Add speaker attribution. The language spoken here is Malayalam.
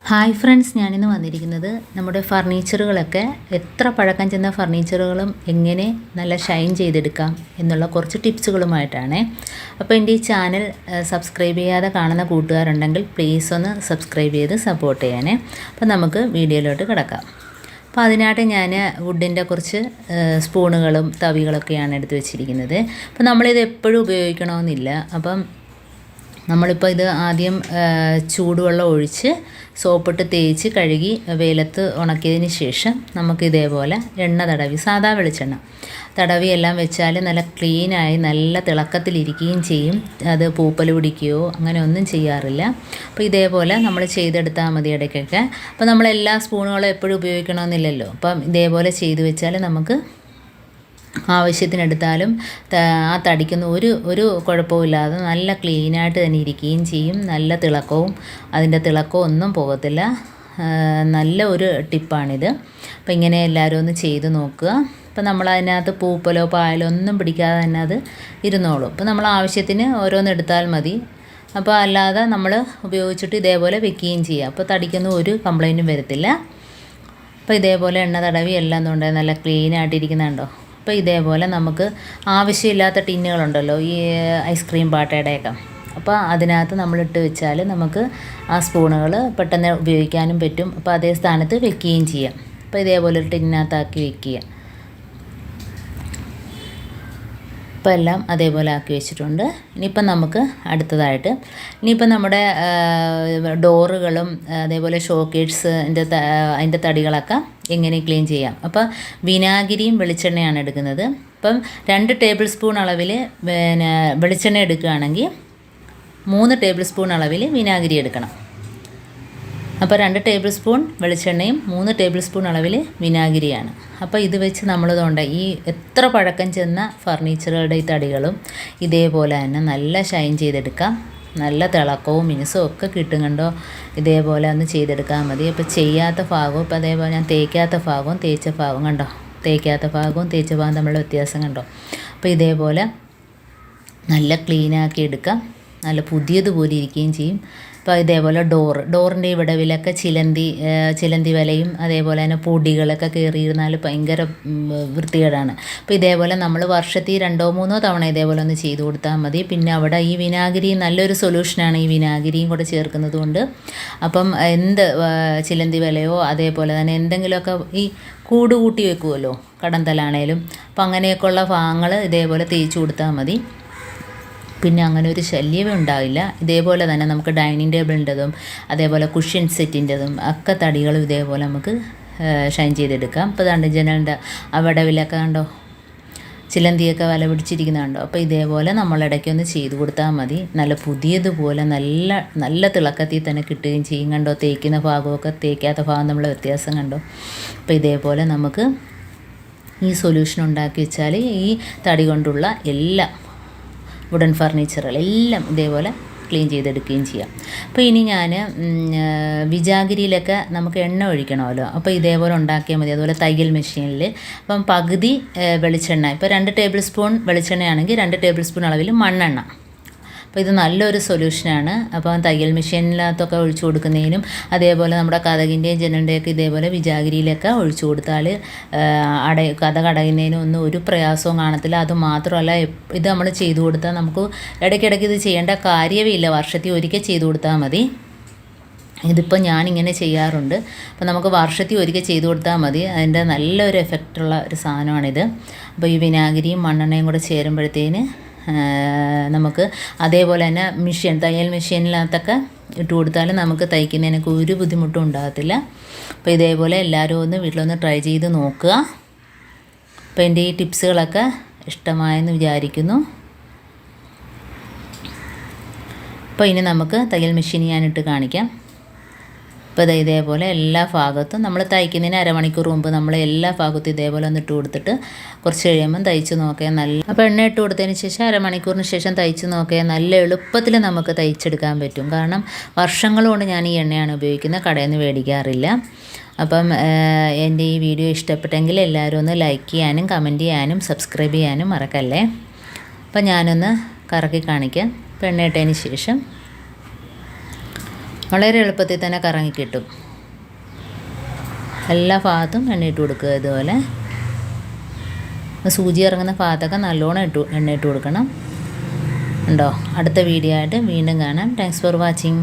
Speaker 1: ഹായ് ഫ്രണ്ട്സ്, ഞാനിന്ന് വന്നിരിക്കുന്നത് നമ്മുടെ ഫർണിച്ചറുകളൊക്കെ എത്ര പഴക്കം ചെന്ന ഫർണിച്ചറുകളും എങ്ങനെ നല്ല ഷൈൻ ചെയ്തെടുക്കാം എന്നുള്ള കുറച്ച് ടിപ്സുകളുമായിട്ടാണ്. അപ്പോൾ എൻ്റെ ഈ ചാനൽ സബ്സ്ക്രൈബ് ചെയ്യാതെ കാണുന്ന കൂട്ടുകാരുണ്ടെങ്കിൽ പ്ലീസ് ഒന്ന് സബ്സ്ക്രൈബ് ചെയ്ത് സപ്പോർട്ട് ചെയ്യണേ. അപ്പോൾ നമുക്ക് വീഡിയോയിലോട്ട് കിടക്കാം. അപ്പോൾ അതിനായിട്ട് ഞാൻ വുഡിൻ്റെ കുറച്ച് സ്പൂണുകളും തവികളൊക്കെയാണ് എടുത്ത് വെച്ചിരിക്കുന്നത്. അപ്പോൾ നമ്മളിത് എപ്പോഴും ഉപയോഗിക്കണമെന്നില്ല. അപ്പം നമ്മളിപ്പോൾ ഇത് ആദ്യം ചൂടുവെള്ളം ഒഴിച്ച് സോപ്പിട്ട് തേച്ച് കഴുകി വെയിലത്ത് ഉണക്കിയതിന് ശേഷം നമുക്ക് ഇതേപോലെ എണ്ണ തടവി, സാദാ വെളിച്ചെണ്ണ തടവി എല്ലാം വെച്ചാൽ നല്ല ക്ലീനായി നല്ല തിളക്കത്തിലിരിക്കുകയും ചെയ്യും. അത് പൂപ്പൽ പിടിക്കുകയോ അങ്ങനെ ഒന്നും ചെയ്യാറില്ല. അപ്പോൾ ഇതേപോലെ നമ്മൾ ചെയ്തെടുത്താൽ മതി ഇടയ്ക്കൊക്കെ. അപ്പോൾ നമ്മളെല്ലാ സ്പൂണുകളും എപ്പോഴും ഉപയോഗിക്കണമെന്നില്ലല്ലോ. അപ്പം ഇതേപോലെ ചെയ്ത് വെച്ചാൽ നമുക്ക് ആവശ്യത്തിനെടുത്താലും ആ തടിക്കുന്ന ഒരു കുഴപ്പമില്ലാതെ നല്ല ക്ലീനായിട്ട് തന്നെ ഇരിക്കുകയും ചെയ്യും. നല്ല തിളക്കവും, അതിൻ്റെ തിളക്കവും ഒന്നും പോകത്തില്ല. നല്ല ഒരു ടിപ്പാണിത്. അപ്പോൾ ഇങ്ങനെ എല്ലാവരും ഒന്ന് ചെയ്ത് നോക്കുക. അപ്പോൾ നമ്മളതിനകത്ത് പൂപ്പലോ പായലോ ഒന്നും പിടിക്കാതെ തന്നെ അത് ഇരുന്നോളും. അപ്പോൾ നമ്മൾ ആവശ്യത്തിന് ഓരോന്നെടുത്താൽ മതി. അപ്പോൾ അല്ലാതെ നമ്മൾ ഉപയോഗിച്ചിട്ട് ഇതേപോലെ വെക്കുകയും ചെയ്യുക. അപ്പോൾ തടിക്കുന്ന ഒരു കംപ്ലൈൻറ്റും വരത്തില്ല. അപ്പോൾ ഇതേപോലെ എണ്ണ തടവി എല്ലാം കൊണ്ട് നല്ല ക്ലീനായിട്ടിരിക്കുന്നുണ്ടോ. അപ്പോൾ ഇതേപോലെ നമുക്ക് ആവശ്യമില്ലാത്ത ടിന്നുകളുണ്ടല്ലോ, ഈ ഐസ്ക്രീം പാട്ടയുടെയൊക്കെ, അപ്പോൾ അതിനകത്ത് നമ്മളിട്ട് വെച്ചാൽ നമുക്ക് ആ സ്പൂണുകൾ പെട്ടെന്ന് ഉപയോഗിക്കാനും പറ്റും. അപ്പോൾ അതേ സ്ഥാനത്ത് വെക്കുകയും ചെയ്യാം. അപ്പോൾ ഇതേപോലെ ഒരു ടിന്നിനകത്താക്കി വെക്കുക. ഇപ്പോൾ എല്ലാം അതേപോലെ ആക്കി വെച്ചിട്ടുണ്ട്. ഇനിയിപ്പം നമുക്ക് അടുത്തതായിട്ട് നമ്മുടെ ഡോറുകളും അതേപോലെ ഷോക്കേഴ്സ് അതിൻ്റെ തടികളൊക്കെ എങ്ങനെ ക്ലീൻ ചെയ്യാം. അപ്പോൾ വിനാഗിരിയും വെളിച്ചെണ്ണയാണ് എടുക്കുന്നത്. അപ്പം 2 ടേബിൾ സ്പൂൺ അളവിൽ വെളിച്ചെണ്ണ എടുക്കുകയാണെങ്കിൽ 3 ടേബിൾ സ്പൂൺ അളവിൽ വിനാഗിരി എടുക്കണം. അപ്പോൾ 2 ടേബിൾ സ്പൂൺ വെളിച്ചെണ്ണയും 3 ടേബിൾ സ്പൂൺ അളവിൽ വിനാഗിരിയാണ്. അപ്പോൾ ഇത് വെച്ച് നമ്മളിതുകൊണ്ട് ഈ എത്ര പഴക്കം ചെന്ന ഫർണിച്ചറുകളുടെ ഈ തടികളും ഇതേപോലെ തന്നെ നല്ല ഷൈൻ ചെയ്തെടുക്കാം. നല്ല തിളക്കവും മിനുസവും ഒക്കെ കിട്ടും. കണ്ടോ, ഇതേപോലെ ഒന്ന് ചെയ്തെടുക്കാൻ മതി. അപ്പോൾ ചെയ്യാത്ത ഭാഗവും ഇപ്പോൾ അതേപോലെ ഞാൻ തേക്കാത്ത ഭാഗവും തേച്ച ഭാഗവും കണ്ടോ, തേക്കാത്ത ഭാഗവും തേച്ച ഭാഗവും തമ്മിലുള്ള വ്യത്യാസം കണ്ടോ. അപ്പോൾ ഇതേപോലെ നല്ല ക്ലീനാക്കി എടുക്കാം. നല്ല പുതിയതുപോലെ ഇരിക്കുകയും ചെയ്യും. അപ്പോൾ ഇതേപോലെ ഡോറിൻ്റെ ഈ വിടവിലൊക്കെ ചിലന്തി വലയും അതേപോലെ തന്നെ പൊടികളൊക്കെ കയറിയിരുന്നാൽ ഭയങ്കര വൃത്തികേടാണ്. അപ്പോൾ ഇതേപോലെ നമ്മൾ വർഷത്തിൽ 2-3 തവണ ഇതേപോലെ ഒന്ന് ചെയ്ത് കൊടുത്താൽ മതി. പിന്നെ അവിടെ ഈ വിനാഗിരി നല്ലൊരു സൊല്യൂഷനാണ്, ഈ വിനാഗിരിയും കൂടെ ചേർക്കുന്നത് കൊണ്ട്. അപ്പം ചിലന്തി വലയോ അതേപോലെ തന്നെ എന്തെങ്കിലുമൊക്കെ ഈ കൂട് കൂട്ടി വെക്കുമല്ലോ, കടന്തലാണേലും, അപ്പം അങ്ങനെയൊക്കെയുള്ള ഭാഗങ്ങൾ ഇതേപോലെ തേച്ച് കൊടുത്താൽ മതി. പിന്നെ അങ്ങനെ ഒരു ശല്യമേ ഉണ്ടാവില്ല. ഇതേപോലെ തന്നെ നമുക്ക് ഡൈനിങ് ടേബിളിൻ്റെതും അതേപോലെ കുഷ്യൻ സെറ്റിൻ്റെതും ഒക്കെ തടികളും ഇതേപോലെ നമുക്ക് ഷൈൻ ചെയ്തെടുക്കാം. ഇപ്പോൾ ദാണ്ട് ജനലിൻ്റെ വിടവിലൊക്കെ കണ്ടോ, ചിലന്തിയൊക്കെ വല പിടിച്ചിരിക്കുന്നുണ്ടോ. അപ്പോൾ ഇതേപോലെ നമ്മളിടയ്ക്കൊന്ന് ചെയ്ത് കൊടുത്താൽ മതി. നല്ല പുതിയതുപോലെ നല്ല തിളക്കത്തിൽ തന്നെ കിട്ടുകയും ചെയ്യും. കണ്ടോ, തേക്കുന്ന ഭാഗമൊക്കെ തേക്കാത്ത ഭാഗം നമ്മളെ വ്യത്യാസം കണ്ടോ. അപ്പോൾ ഇതേപോലെ നമുക്ക് ഈ സൊല്യൂഷൻ ഉണ്ടാക്കി വെച്ചാൽ ഈ തടി കൊണ്ടുള്ള എല്ലാ വുഡൻ ഫർണിച്ചറുകളെല്ലാം ഇതേപോലെ ക്ലീൻ ചെയ്തെടുക്കുകയും ചെയ്യാം. അപ്പോൾ ഇനി ഞാൻ വിജാഗിരിയിലൊക്കെ നമുക്ക് എണ്ണ ഒഴിക്കണമല്ലോ. അപ്പോൾ ഇതേപോലെ ഉണ്ടാക്കിയാൽ മതി. അതുപോലെ തയ്യൽ മെഷീനിൽ അപ്പം പകുതി വെളിച്ചെണ്ണ, ഇപ്പോൾ 2 ടേബിൾ സ്പൂൺ വെളിച്ചെണ്ണയാണെങ്കിൽ 2 ടേബിൾ സ്പൂൺ അളവിൽ മണ്ണെണ്ണ. അപ്പോൾ ഇത് നല്ലൊരു സൊല്യൂഷനാണ്. അപ്പോൾ തയ്യൽ മെഷീനിനകത്തൊക്കെ ഒഴിച്ചു കൊടുക്കുന്നതിനും അതേപോലെ നമ്മുടെ കതകിൻ്റെയും ജനലിൻ്റെയൊക്കെ ഇതേപോലെ വിജാഗിരിയിലൊക്കെ ഒഴിച്ചു കൊടുത്താൽ കതക് അടയുന്നതിനും ഒന്നും ഒരു പ്രയാസവും കാണത്തില്ല. അതുമാത്രമല്ല, ഇത് നമ്മൾ ചെയ്തു കൊടുത്താൽ നമുക്ക് ഇടയ്ക്കിടയ്ക്ക് ഇത് ചെയ്യേണ്ട കാര്യമില്ല. വർഷത്തിൽ ഒരിക്കൽ ചെയ്തു കൊടുത്താൽ മതി. ഇതിപ്പോൾ ഞാനിങ്ങനെ ചെയ്യാറുണ്ട്. അപ്പോൾ നമുക്ക് വർഷത്തിൽ ഒരിക്കൽ ചെയ്തു കൊടുത്താൽ മതി. അതിൻ്റെ നല്ലൊരു എഫക്റ്റുള്ള ഒരു സാധനമാണിത്. അപ്പോൾ ഈ വിനാഗിരിയും മണ്ണെണ്ണയും കൂടെ ചേരുമ്പോഴത്തേന് നമുക്ക് അതേപോലെ തന്നെ തയ്യൽ മെഷീനിനകത്തൊക്കെ ഇട്ട് കൊടുത്താൽ നമുക്ക് തയ്ക്കുന്നതിനൊക്കെ ഒരു ബുദ്ധിമുട്ടും ഉണ്ടാകത്തില്ല. അപ്പോൾ ഇതേപോലെ എല്ലാവരും ഒന്ന് വീട്ടിലൊന്ന് ട്രൈ ചെയ്ത് നോക്കുക. അപ്പോൾ എൻ്റെ ഈ ടിപ്സുകളൊക്കെ ഇഷ്ടമായെന്ന് വിചാരിക്കുന്നു. അപ്പോൾ ഇനി നമുക്ക് തയ്യൽ മെഷീൻ ഞാനിട്ട് കാണിക്കാം. അപ്പോൾ ഇതേപോലെ എല്ലാ ഭാഗത്തും നമ്മൾ തയ്ക്കുന്നതിന് അരമണിക്കൂർ മുമ്പ് നമ്മൾ എല്ലാ ഭാഗത്തും ഇതേപോലെ ഒന്ന് ഇട്ട് കൊടുത്തിട്ട് കുറച്ച് കഴിയുമ്പം തയ്ച്ച് നോക്കിയാൽ അപ്പോൾ എണ്ണ ഇട്ട് കൊടുത്തതിന് ശേഷം അരമണിക്കൂറിന് ശേഷം തയ്ച്ച് നോക്കിയാൽ നല്ല എളുപ്പത്തിൽ നമുക്ക് തയ്ച്ചെടുക്കാൻ പറ്റും. കാരണം വർഷങ്ങൾ കൊണ്ട് ഞാൻ ഈ എണ്ണയാണ് ഉപയോഗിക്കുന്നത്, കടയിൽ നിന്ന് മേടിക്കാറില്ല. അപ്പം എൻ്റെ ഈ വീഡിയോ ഇഷ്ടപ്പെട്ടെങ്കിൽ എല്ലാവരും ഒന്ന് ലൈക്ക് ചെയ്യാനും കമൻറ്റ് ചെയ്യാനും സബ്സ്ക്രൈബ് ചെയ്യാനും മറക്കല്ലേ. അപ്പം ഞാനൊന്ന് കറക്കി കാണിക്കാം. അപ്പോൾ എണ്ണ ഇട്ടതിന് ശേഷം വളരെ എളുപ്പത്തിൽ തന്നെ കറങ്ങി കിട്ടും. എല്ലാ ഭാഗത്തും എണ്ണയിട്ട് കൊടുക്കുക. ഇതുപോലെ സൂചി ഇറങ്ങുന്ന ഭാഗത്തൊക്കെ നല്ലോണം എണ്ണയിട്ട് കൊടുക്കണം. ഉണ്ടോ? അടുത്ത വീഡിയോ ആയിട്ട് വീണ്ടും കാണാം. Thanks for watching.